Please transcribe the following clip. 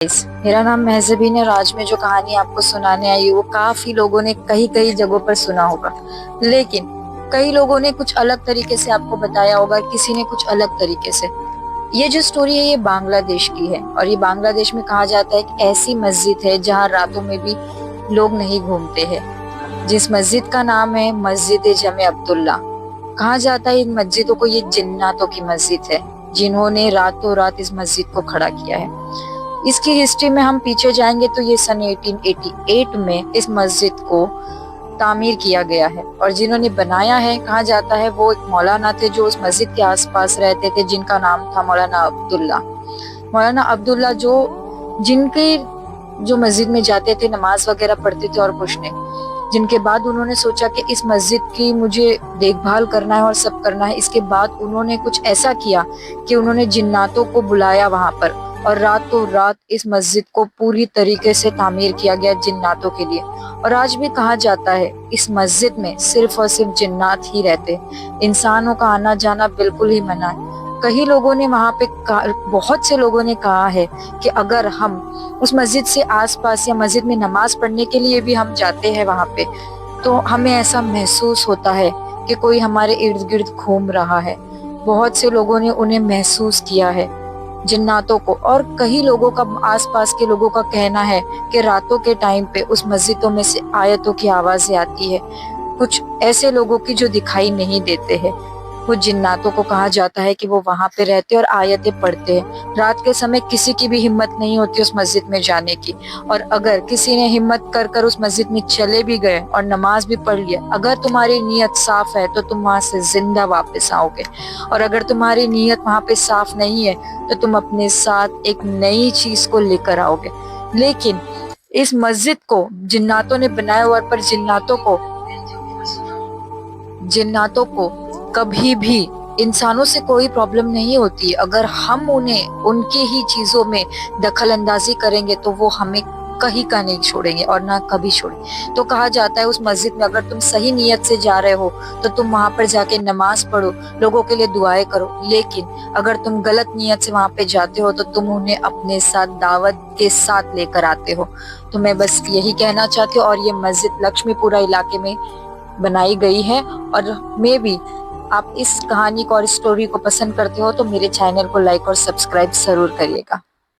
मेरा नाम महज़बीन है और आज मैं जो कहानी आपको सुनाने आई हूँ वो काफी लोगों ने कई कई जगहों पर सुना होगा, लेकिन कई लोगों ने कुछ अलग तरीके से आपको बताया होगा, किसी ने कुछ अलग तरीके से। ये जो स्टोरी है ये बांग्लादेश की है और ये बांग्लादेश में कहा जाता है एक ऐसी मस्जिद है जहाँ रातों में भी लोग नहीं घूमते हैं, जिस मस्जिद का नाम है मस्जिद जमे अब्दुल्ला। कहा जाता है इन मस्जिदों को ये जिन्नातों की मस्जिद है, जिन्होंने रातों रात इस मस्जिद को खड़ा किया है। इसकी हिस्ट्री में हम पीछे जाएंगे तो ये सन 1888 में इस मस्जिद को तामीर किया गया है और जिन्होंने बनाया है कहा जाता है वो एक मौलाना थे जो उस मस्जिद के आसपास रहते थे, जिनका नाम था मौलाना अब्दुल्ला। मौलाना अब्दुल्ला जिनके जो मस्जिद में जाते थे, नमाज वगैरह पढ़ते थे और कुछ नहीं। जिनके बाद उन्होंने सोचा कि इस मस्जिद की मुझे देखभाल करना है और सब करना है। इसके बाद उन्होंने कुछ ऐसा किया कि उन्होंने जिन्नातों को बुलाया वहां पर और रातों रात इस मस्जिद को पूरी तरीके से तामीर किया गया जिन्नातों के लिए। और आज भी कहा जाता है इस मस्जिद में सिर्फ और सिर्फ जिन्नात ही रहते, इंसानों का आना जाना बिल्कुल ही मना है। कई लोगों ने वहां पे बहुत से लोगों ने कहा है कि अगर हम उस मस्जिद से आसपास या मस्जिद में नमाज पढ़ने के लिए भी हम जाते हैं वहां पे, तो हमें ऐसा महसूस होता है कि कोई हमारे इर्द गिर्द घूम रहा है। बहुत से लोगों ने उन्हें महसूस किया है, जिन्नातों को। और कई लोगों का, आसपास के लोगों का कहना है कि रातों के टाइम पे उस मस्जिदों में से आयतों की आवाजें आती है, कुछ ऐसे लोगों की जो दिखाई नहीं देते हैं। वो जिन्नातों को कहा जाता है कि वो वहां पे रहते और आयतें पढ़ते हैं। रात के समय किसी की भी हिम्मत नहीं होती उस मस्जिद में जाने की, और अगर किसी ने हिम्मत कर कर उस मस्जिद में चले भी गए और नमाज भी पढ़ लिया, अगर तुम्हारी नीयत साफ है तो तुम वहां से जिंदा वापस आओगे, और अगर तुम्हारी नीयत वहां पे साफ नहीं है तो तुम अपने साथ एक नई चीज को लेकर आओगे। लेकिन इस मस्जिद को जिन्नातों ने बनाया हुआ, पर जिन्नातों को कभी भी इंसानों से कोई प्रॉब्लम नहीं होती। अगर हम उन्हें उनकी ही चीजों में दखल अंदाजी करेंगे तो वो हमें कहीं का नहीं छोड़ेंगे और ना कभी छोड़ेंगे। तो कहा जाता है उस मस्जिद में अगर तुम सही नीयत से जा रहे हो तो तुम वहां पर जाके नमाज पढ़ो, लोगों के लिए दुआएं करो। लेकिन अगर तुम गलत नीयत से वहां पे जाते हो तो तुम उन्हें अपने साथ दावत के साथ लेकर आते हो। तो मैं बस यही कहना चाहती हूँ। और ये मस्जिद लक्ष्मीपुरा इलाके में बनाई गई है। और मैं भी, आप इस कहानी को और इस स्टोरी को पसंद करते हो तो मेरे चैनल को लाइक और सब्सक्राइब जरूर करिएगा।